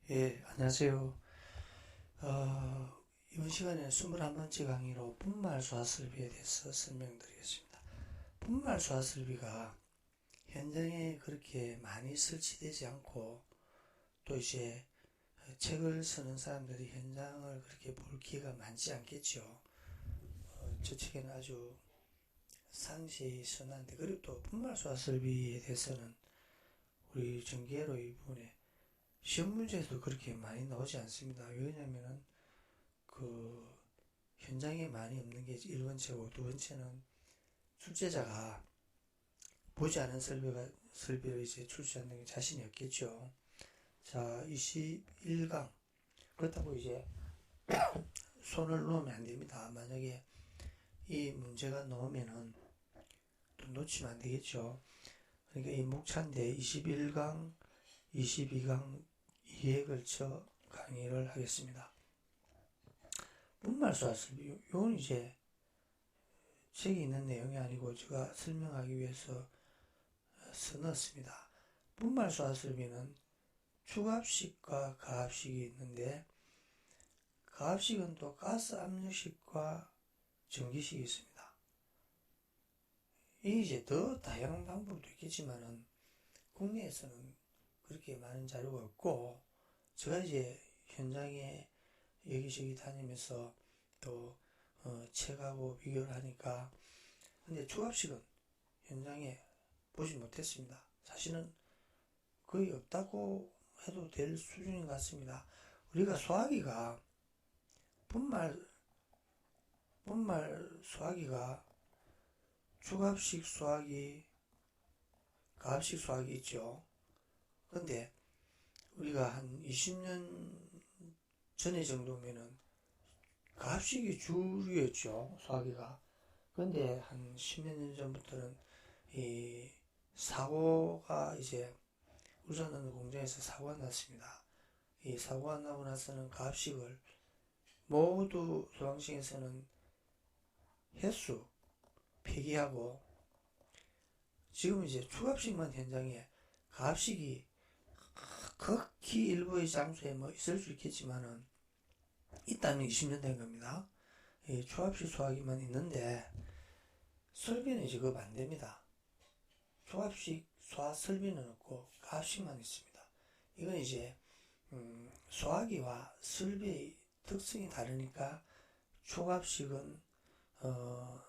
예, 안녕하세요. 이번 시간에 21번째 강의로 분말 소화설비에 대해서 설명드리겠습니다. 분말 소화설비가 현장에 그렇게 많이 설치되지 않고 또 이제 책을 쓰는 사람들이 현장을 그렇게 볼 기회가 많지 않겠죠. 저 책에는 아주 상세히 써놨는데, 그리고 또 분말 소화설비에 대해서는 우리 전기회로 이 부분에 시험 문제에도 그렇게 많이 나오지 않습니다. 왜냐면은 그 현장에 많이 없는 게 1번째고, 두 번째는 출제자가 보지 않은 설비를 이제 출시하는 게 자신이 없겠죠. 자, 21강. 그렇다고 이제 손을 놓으면 안 됩니다. 만약에 이 문제가 나오면은 또 놓치면 안 되겠죠. 그러니까 이 목차인데 21강, 22강 2에 걸쳐 강의를 하겠습니다. 분말소화 설비. 이건 이제 책에 있는 내용이 아니고 제가 설명하기 위해서 써놨습니다. 분말 소화설비는 축압식과 가압식이 있는데, 가압식은 또 가스 압력식과 전기식이 있습니다. 이 이제 더 다양한 방법도 있겠지만은 국내에서는 그렇게 많은 자료가 없고, 제가 이제 현장에 여기저기 다니면서 또 책하고 비교를 하니까, 근데 축압식은 현장에 보지 못했습니다. 사실은 거의 없다고 해도 될 수준인 것 같습니다. 우리가 소화기가 분말 소화기가 축압식 소화기, 가압식 소화기 있죠. 근데 우리가 한 20년 전에 정도면은 가압식이 주류였죠, 소화기가. 근데 한 10몇 년 전부터는 이 사고가 이제 우선 공장에서 사고가 났습니다. 이 사고가 나고 나서는 가압식을 모두 소방청에서는 횟수 폐기하고, 지금 이제 축압식만 현장에, 가압식이 극히 일부의 장소에 뭐 있을 수 있겠지만은 있다면 20년 된 겁니다. 이 축압식 소화기만 있는데 설비는 이제 그거 안 됩니다. 축압식 소화 설비는 없고 가압식만 있습니다. 이건 이제 소화기와 설비의 특성이 다르니까, 축압식은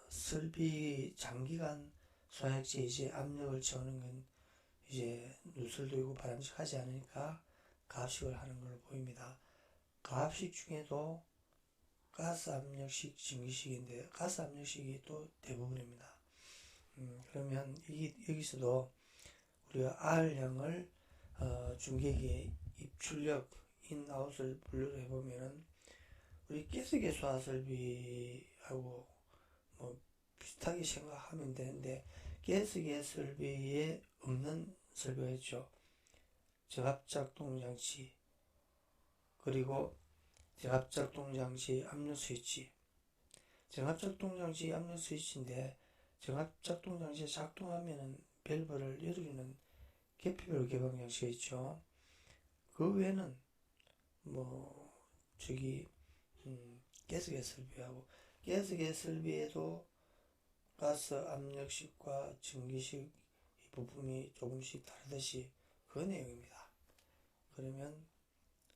설비 장기간 소화액체 이제 압력을 채우는 건 이제 누설되고 바람직하지 않으니까 가압식을 하는 걸로 보입니다. 가압식 중에도 가스 압력식, 증기식인데 가스 압력식이 또 대부분입니다. 그러면 여기서도 우리가 R량을 중계기의 입출력, 인아웃을 분류를 해보면은 우리 가스계 소화 설비하고 뭐 비슷하게 생각하면 되는데, 가스계 설비에 없는 설비가 있죠. 저압작동장치, 그리고 저압작동장치 압력 스위치. 저압작동장치 압력 스위치인데, 저압작동장치 작동하면은 밸브를 열어주는 계피밸브 개방 장치가 있죠. 그 외에는 뭐 저기 가스계 설비하고, 가스계 설비에도 가스 압력식과 전기식 부품이 조금씩 다르듯이 그 내용입니다. 그러면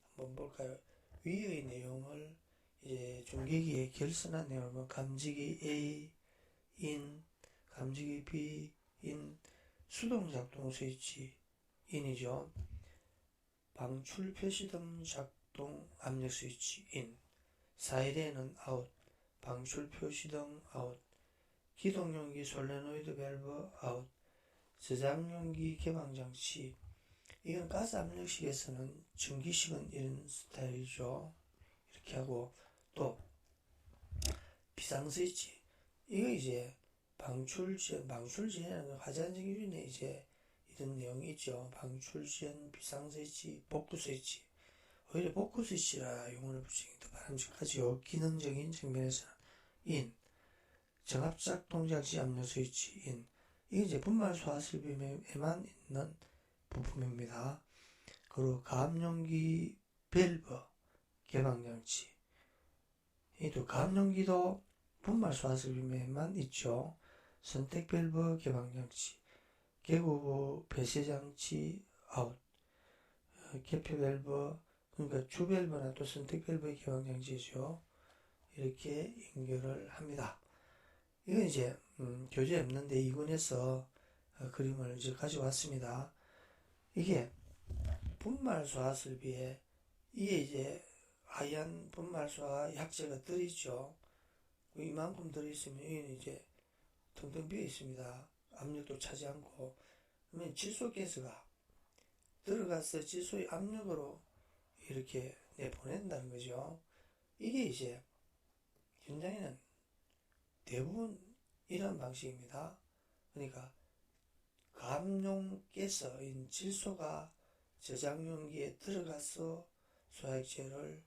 한번 볼까요? 위의 내용을 이제 중계기에 결선한 내용은 감지기 A 인, 감지기 B 인, 수동작동 스위치 인이죠. 방출 표시등 작동 압력 스위치 인, 사이렌은 아웃, 방출 표시등 아웃, 기동용기 솔레노이드 밸브 아웃, 저장용기 개방장치. 이건 가스 압력식에서는, 전기식은 이런 스타일이죠. 이렇게 하고, 또 비상스위치. 이거 이제 방출지연은 화재안전 기준에 이제 이런 내용이 있죠. 방출지연, 비상스위치, 복구스위치. 오히려 복구스위치라 용어를 붙이는 게 더 바람직하지요. 기능적인 측면에서는 인, 정압작동장치 압력 스위치 인. 이게 이제 분말 소화 설비에만 있는 부품입니다. 그리고 가압용기 밸브 개방장치, 이도 감염기도 분말 소화설비에만 있죠. 선택 밸브 개방장치, 개구 배쇄장치 아웃, 개폐 밸브, 그러니까 주 밸브나 또 선택 밸브의 개방장치죠. 이렇게 연결을 합니다. 이건 이제 교재에 없는데 2군에서 그림을 이제 가져왔습니다. 이게 분말 소화설비에 이게 이제 하얀 분말 소화 약재가 들어있죠. 이만큼 들어있으면 이는 이제 텅텅 비어 있습니다. 압력도 차지 않고. 그러면 질소가스가 들어가서 질소의 압력으로 이렇게 내보낸다는 거죠. 이게 이제 현장에는 대부분 이런 방식입니다. 그러니까 감용가스인 질소가 저장용기에 들어가서 소화액체를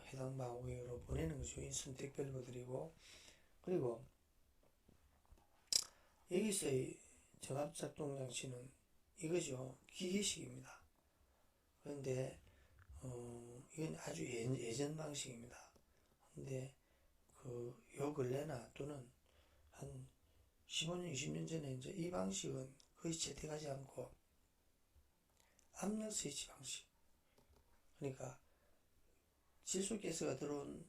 해당 방향으로 보내는 거죠. 이 선택 밸브들이고, 그리고 여기서의 정압작동 장치는 이거죠. 기계식입니다. 그런데 이건 아주 예전 방식입니다. 근데 요 근래나 또는 한 15년, 20년 전에 이제 이 방식은 거의 채택하지 않고 압력 스위치 방식. 그러니까 질소가스가 들어온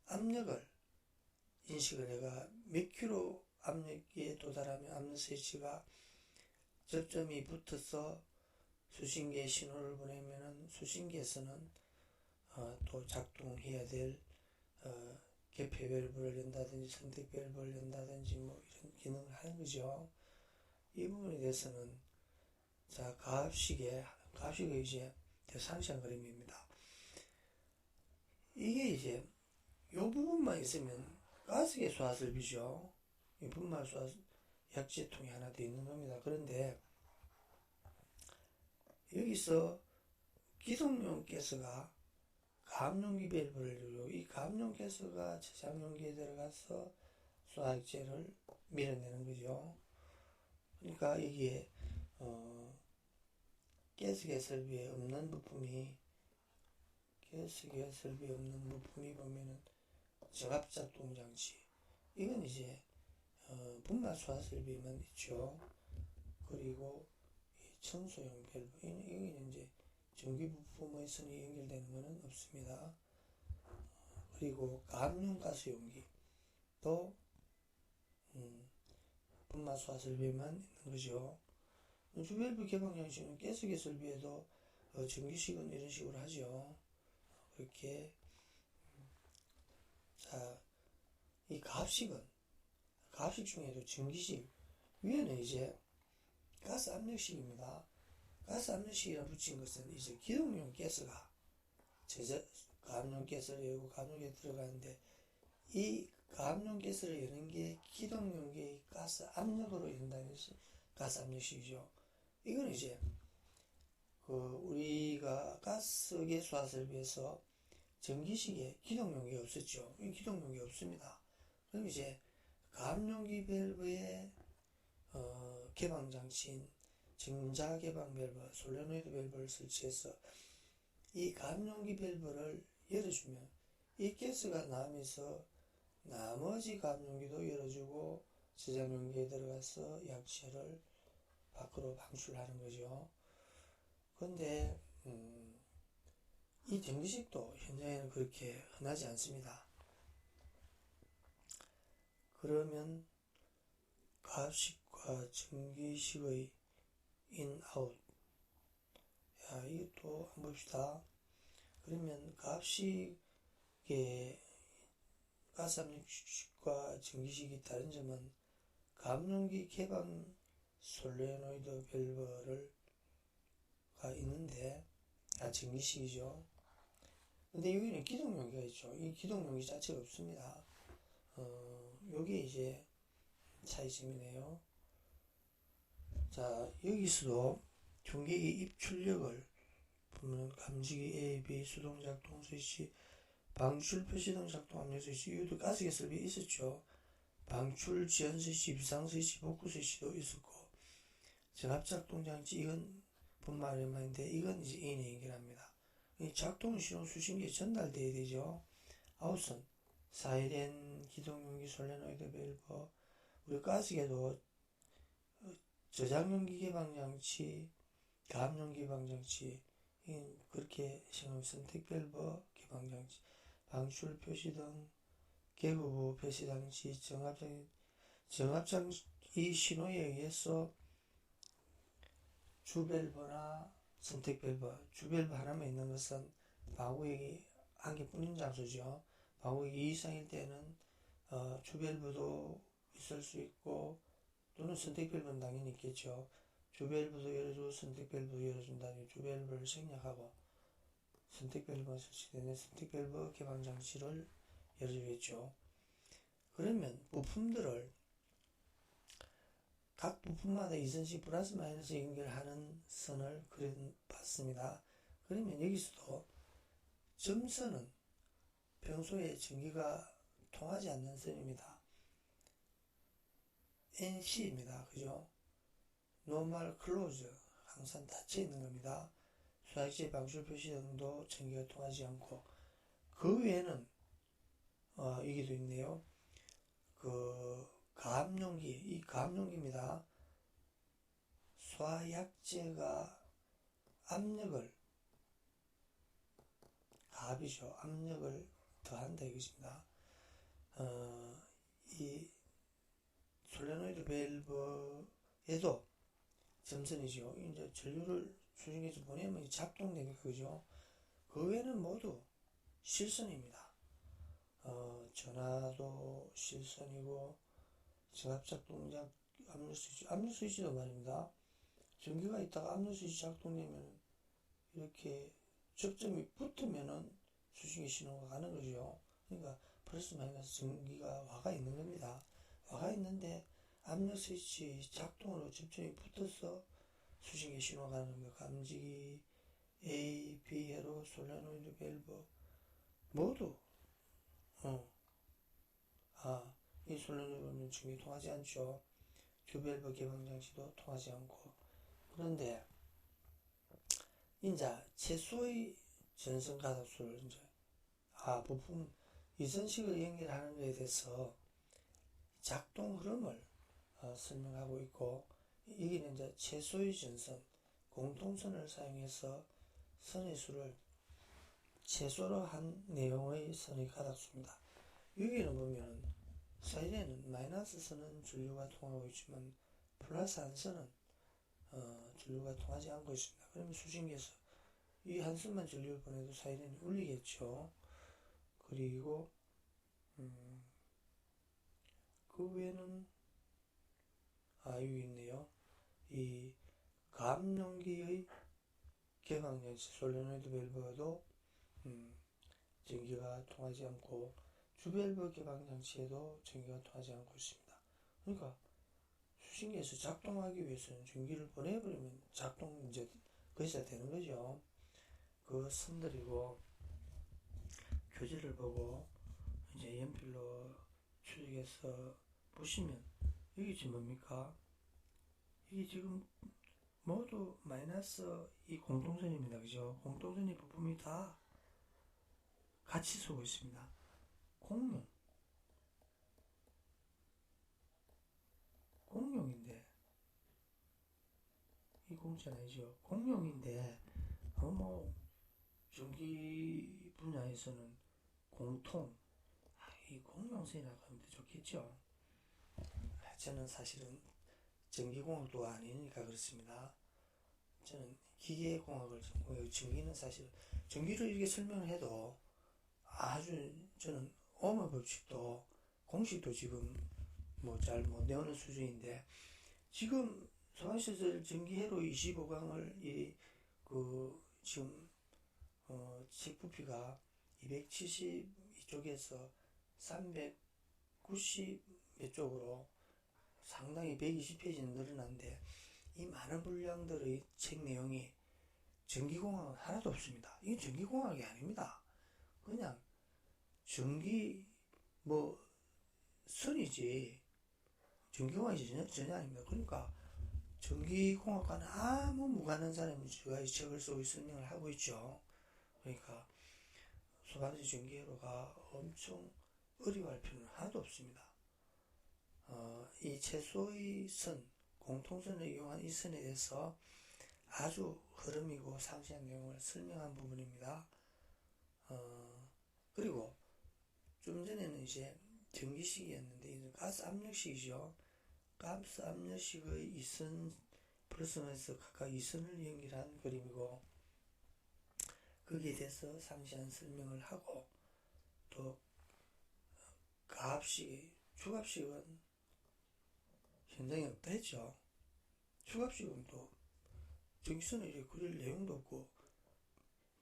압력을 인식을 해가 몇 킬로 압력에 도달하면 압력 스위치가 접점이 붙어서 수신기에 신호를 보내면은 수신기에서는 또 작동해야 될 개폐 밸브를 연다든지 선택 밸브를 연다든지 뭐 이런 기능을 하는 거죠. 이 부분에 대해서는 자 가압식의 이제 대상시한 그림입니다. 이게 이제 요 부분만 있으면 가스계 소화설비죠. 이 분말 소화 약재통이 하나 더 있는 겁니다. 그런데 여기서 기동용 가스가 감용기 밸브를 누르고 이 감용 가스가 저장용기에 들어가서 소화액체를 밀어내는 거죠. 그러니까 이게 가스계 설비에 없는 부품이 보면은 정압작동 장치, 이건 이제 분말 소화설비만 있죠. 그리고 청소용 밸브, 이건 이제 전기 부품의 선이 연결되는 것은 없습니다. 그리고 감용 가스 용기도 분말 소화설비에만 있는 거죠. 주밸브 개방 장치는 가스계 설비에도 전기식은 이런 식으로 하죠. 그렇게. 자, 이 가압식 중에도 전기식, 위에는 이제 가스 압력식입니다. 가스 압력식이라 붙인 것은 이제 기동용 가스가 가압용 가스를 열고 가압용기에 들어가는데 이 가압용 가스를 여는 게 기동용기의 가스 압력으로 연다는 것이 가스 압력식이죠. 이건 이제 우리가 가스계 소화설비에서 전기식에 기동용기가 없었죠. 이 기동용기 없습니다. 그럼 이제 가압용기 밸브의 개방장치인 정자개방 밸브, 솔레노이드 밸브를 설치해서 이 가압용기 밸브를 열어주면 이 가스가 나오면서 나머지 가압용기도 열어주고 저장용기에 들어가서 약체를 밖으로 방출하는 거죠. 그런데 이 전기식도 현장에는 그렇게 흔하지 않습니다. 그러면 가압식과 전기식의 인, 아웃. 이것도 한번 봅시다. 그러면 가압식의 가스압력식과 전기식이 다른 점은 가압용기 개방 솔레노이드 밸브가 있는데, 전기식이죠. 근데 여기는 기동용기가 있죠. 이 기동용기 자체가 없습니다. 요게 이제 차이점이네요. 자, 여기서도 전기기 입출력을 보면 감지기 A, B, 수동작동 스위치, 방출 표시등 작동 압력 스위치, 이것도 가스계 설비에 있었죠. 방출 지연 스위치, 비상 스위치, 복구 스위치도 있었고, 정압작동 장치, 이건 분말에만인데 이건 이제 인에 연결합니다. 이 작동 신호 수신기에 전달돼야 되죠. 아웃선, 사이렌, 기동용기, 솔레노이드 밸브, 우리 가스계도 저장용 기계방장치, 가압용 기방장치, 그렇게 선택 밸브 기방장치, 방출 표시등, 개부부 표시장치, 정압장 이 신호에 의해서 주밸브나 선택밸브, 주밸브 하나만 있는 것은 방호액이 한 개뿐인 장소죠. 방호액이 2 이상일 때는 주밸브도 있을 수 있고 또는 선택밸브는 당연히 있겠죠. 주밸브도 열어주고 선택밸브도 열어준다니 주밸브를 생략하고 선택밸브가 설치되는 선택밸브 개방장치를 열어주겠죠. 그러면 부품들을 각 부품마다 이선식 플러스 마이너스 연결하는 선을 그려봤습니다. 그러면 여기서도 점선은 평소에 전기가 통하지 않는 선입니다. NC입니다. 그죠? Normal Close, 항상 닫혀 있는 겁니다. 수화기체 방출 표시 등도 전기가 통하지 않고, 그 외에는 여기도 있네요. 가압용기, 이 가압용기입니다. 수화약제가 압력을, 가압이죠. 압력을 더한다 이것입니다. 이 솔레노이드 밸브에도 점선이죠. 이제 전류를 수신기에서 보내면 작동되니까 그죠. 그 외에는 모두 실선입니다. 전화도 실선이고 저압작 동작 압력 스위치도 말입니다. 전기가 있다가 압력 스위치 작동되면 이렇게 접점이 붙으면은 수신기 신호가 가는 거죠. 그러니까 플러스 마이너스 전기가 와가 있는 겁니다. 와가 있는데 압력 스위치 작동으로 접점이 붙어서 수신기 신호가 가는 거. 감지기 A, B, 회로, 솔레노이드 밸브 모두 이 솔레노이드는 전기 통하지 않죠. 주밸브 개방장치도 통하지 않고. 그런데 이제 최소의 전선 가닥수를 부품 이선식을 연결하는 것에 대해서 작동 흐름을 설명하고 있고, 여기는 이제 최소의 전선 공통선을 사용해서 선의 수를 최소로 한 내용의 선의 가닥수입니다. 여기는 보면 사이렌은 마이너스 선은 전류가 통하고 있지만 플러스 한 선은 전류가 통하지 않고 있습니다. 그러면 수신기에서 이 한 선만 전류를 보내도 사이렌이 울리겠죠. 그리고 그 외에는 여기 있네요. 이 가압용기의 개방장치 솔레노이드 밸브도 전기가 통하지 않고 주밸브 개방장치에도 전기가 통하지 않고 있습니다. 그러니까 수신기에서 작동하기 위해서는 전기를 보내버리면 작동 이제 거기서 되는 거죠. 그 선들이고 교재를 보고 이제 연필로 추적해서 보시면 이게 지금 뭡니까? 이게 지금 모두 마이너스 이 공통선입니다. 그죠? 공통선의 부품이 다 같이 쏘고 있습니다. 공룡인데 이 공짜는 아니죠. 공룡인데 전기 분야에서는 공통 이 공룡선이라고 하면 더 좋겠죠. 저는 사실은 전기공학도 아니니까 그렇습니다. 저는 기계공학을 전공해요. 전기는 사실 전기를 이렇게 설명을 해도 아주 저는 오hm 법칙도 공식도 지금 잘 못 외우는 수준인데, 지금 소환시설 전기회로 25강을 지금 책 부피가 270 이쪽에서 390 몇 쪽으로 상당히 120페이지는 늘어났는데, 이 많은 분량들의 책 내용이 전기공학은 하나도 없습니다. 이건 전기공학이 아닙니다. 그냥 전기 선이지 전기공학이 전혀 아닙니다. 그러니까 전기공학과는 아무 무관한 사람이 제가 이 책을 쓰고 설명을 하고 있죠. 그러니까 소방서 전기회로가 엄청 어려워할 필요는 하나도 없습니다. 이 최소의 선, 공통선을 이용한 이 선에 대해서 아주 흐름이고 상세한 내용을 설명한 부분입니다. 그리고 좀 전에는 이제 전기식이었는데 이제 가스 압력식이죠. 가스 압력식의 이선 플러스 마이너스 각각 이선을 연결한 그림이고, 거기에 대해서 상세한 설명을 하고, 또 가압식, 주압식은 현장에 없다 했죠. 주압식은 또 전기선을 이렇게 그릴 내용도 없고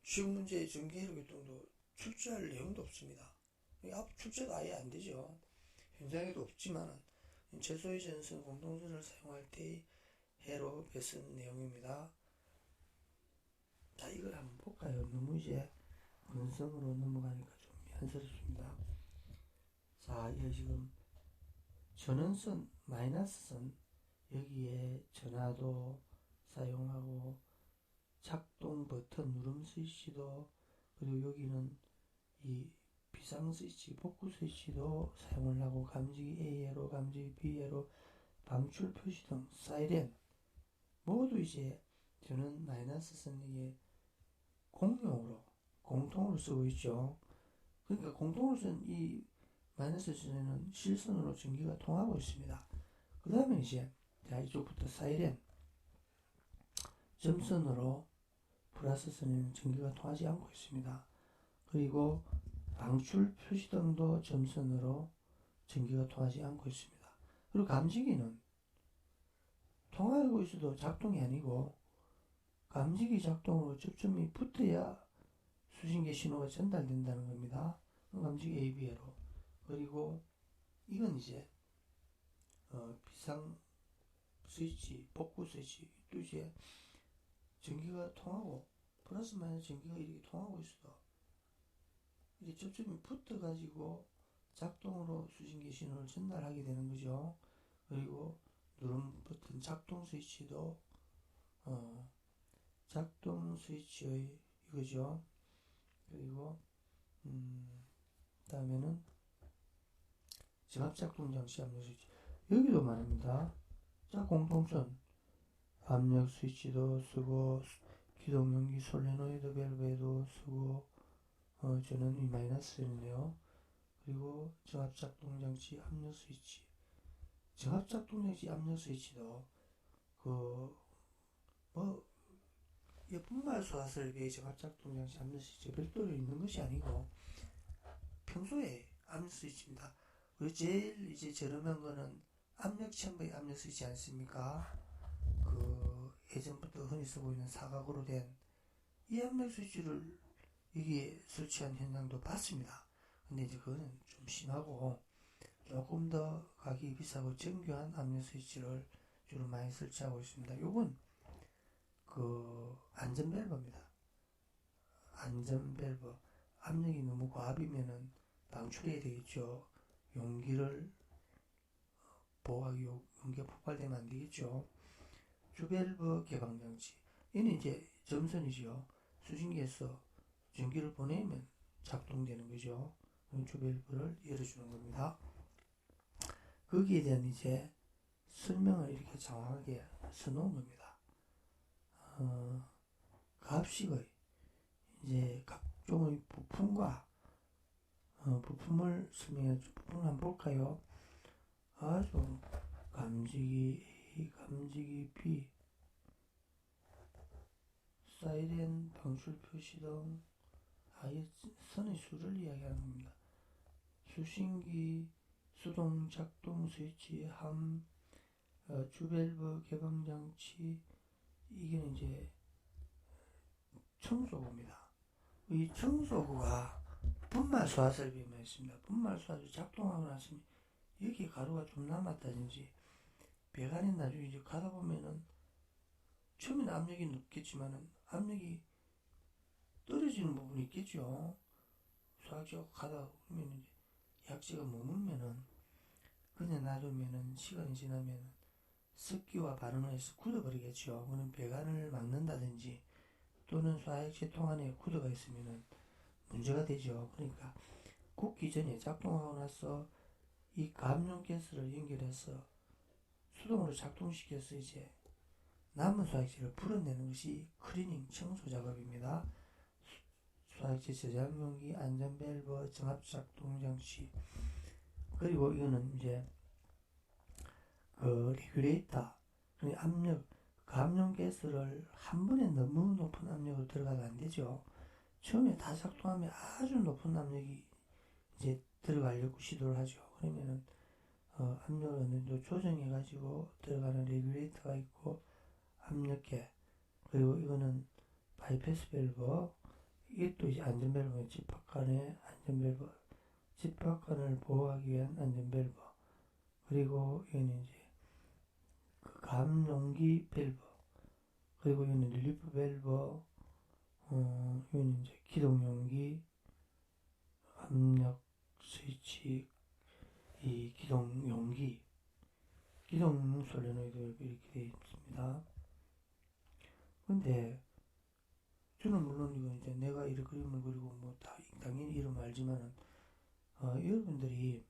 시험 문제의 전기회로 교통도 출제할 내용도 없습니다. 출제가 아예 안 되죠. 현장에도 없지만 최소의 전선 공동선을 사용할 때의 해로 배선 내용입니다. 자, 이걸 한번 볼까요? 너무 이제 건성으로 넘어가니까 좀 미안스럽습니다. 자, 이게 지금 전원선, 마이너스선, 여기에 전화도 사용하고 작동 버튼 누름 스위치도, 그리고 여기는 이 비상 스위치, 복구 스위치도 사용을 하고, 감지기 A회로, 감지기 B회로, 방출 표시등, 사이렌 모두 이제 저는 마이너스 선에게 공용으로 공통으로 쓰고 있죠. 그러니까 공통으로 쓴 이 마이너스 선에는 실선으로 전기가 통하고 있습니다. 그 다음에 이제 자, 이쪽부터 사이렌 점선으로 플러스 선에는 전기가 통하지 않고 있습니다. 그리고 방출 표시등도 점선으로 전기가 통하지 않고 있습니다. 그리고 감지기는 통하고 있어도 작동이 아니고, 감지기 작동으로 접점이 붙어야 수신기 신호가 전달된다는 겁니다. 감지기 AB로. 그리고 이건 이제 비상 스위치, 복구 스위치, 또 이제 전기가 통하고 플러스 마이너스 전기가 이렇게 통하고 있어. 이게 접점이 붙어가지고 작동으로 수신기 신호를 전달하게 되는 거죠. 그리고 누름 버튼 작동 스위치도 작동 스위치의 이거죠. 그리고 다음에는 지압 작동 장치 압력 스위치, 여기도 말입니다. 자, 공통선 압력 스위치도 쓰고 기동 연기 솔레노이드 밸브에도 쓰고, 저는 이 마이너스였네요. 그리고 정압 작동 장치 압력 스위치, 정압 작동 장치 압력 스위치도 분말 소화 설비의 정압 작동 장치 압력 스위치 별도로 있는 것이 아니고 평소에 압력 스위치입니다. 그리고 제일 이제 저렴한 거는 압력 챔버의 압력 스위치 않습니까? 예전부터 흔히 쓰고 있는 사각으로 된 이 압력 스위치를 여기에 설치한 현장도 봤습니다. 근데 이제 그거는 좀 심하고 조금 더 가격이 비싸고 정교한 압력 스위치를 주로 많이 설치하고 있습니다. 요건 안전 밸브입니다. 안전 밸브. 압력이 너무 과압이면은 방출해야 되겠죠. 용기를 보호하기, 용기가 폭발되면 안 되겠죠. 주밸브 개방장치. 얘는 이제 점선이죠. 수신기에서 전기를 보내면 작동되는 거죠. 주밸브를 열어주는 겁니다. 거기에 대한 이제 설명을 이렇게 정확하게 써놓은 겁니다. 가압식의 이제 각종의 부품과 부품을 설명해줘. 부품을 한번 볼까요? 아주 감지기 A, 감지기 B, 사이렌, 방출 표시 등 아예 선의 수를 이야기하는 겁니다. 수신기, 수동 작동 스위치, 함, 주밸브 개방장치, 이게 이제 청소구입니다. 이 청소구가 분말 소화 설비만 있습니다. 분말 소화기 작동하고 났으면 여기 가루가 좀 남았다든지, 배관이 나중에 이제 가다 보면은 처음에는 압력이 높겠지만은 압력이 떨어지는 부분이 있겠죠. 소화기가 가다 보면 이제 약재가 머물면은 그냥 놔두면은 시간이 지나면은 습기와 반응을 해서 굳어버리겠죠. 그는 배관을 막는다든지 또는 수화액체통 안에 구더가 있으면은 문제가 되죠. 그러니까 굽기 전에 작동하고 나서 이 감염 가스를 연결해서 수동으로 작동시켜서 이제 남은 수화액체를 풀어내는 것이 클리닝 청소 작업입니다. 수화액체 저장 용기, 안전 밸브, 정합 작동 장치, 그리고 이거는 이제 그 레귤레이터, 압력, 감염 가스를 한 번에 너무 높은 압력으로 들어가면 안 되죠. 처음에 다 작동하면 아주 높은 압력이 이제 들어가려고 시도를 하죠. 그러면은 압력을 어느 정도 조정해가지고 들어가는 레귤레이터가 있고, 압력계, 그리고 이거는 바이패스 밸브, 이게 또 이제 안전 밸브, 집합관의 안전 밸브, 집합관을 보호하기 위한 안전 밸브, 그리고 이거는 이제 그 감용기 밸브, 그리고 이거는 릴리프 밸브, 이거는 이제 기동용기, 압력 스위치, 이 기동용기, 기동 솔레노이드 이렇게 되어 있습니다. 근데 저는 물론 이거 이제 내가 이 그림을 그리고 뭐 다 당연히 이름 알지만은 여러분들이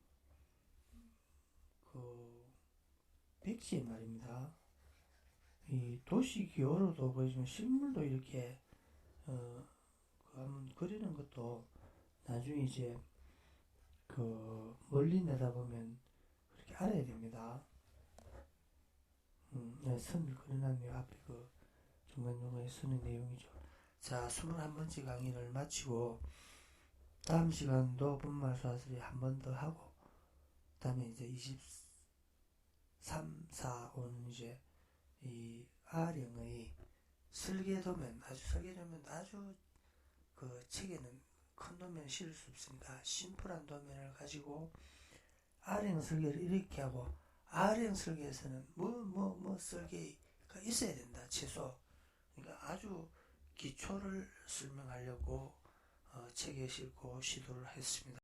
그 백지에 말입니다. 이 도시 기호로도 보이지만 실물도 이렇게 그 한번 그리는 것도 나중에 이제 그 멀리 내다보면 그렇게 알아야 됩니다. 네, 선을 그려놨네요. 앞에 그 중간중간에 쓰는 내용이죠. 자, 21번째 강의를 마치고 다음 시간도 분말 수화술이 한 번 더 하고, 그 다음에 이제 23, 4, 5는 이제 이 R형의 설계도면, 아주 그 책에는 큰 도면을 실을 수 없으니까 심플한 도면을 가지고 R형 설계를 이렇게 하고, R형 설계에서는 뭐 설계가 있어야 된다, 최소. 그러니까 아주 기초를 설명하려고 책에 싣고 시도를 했습니다.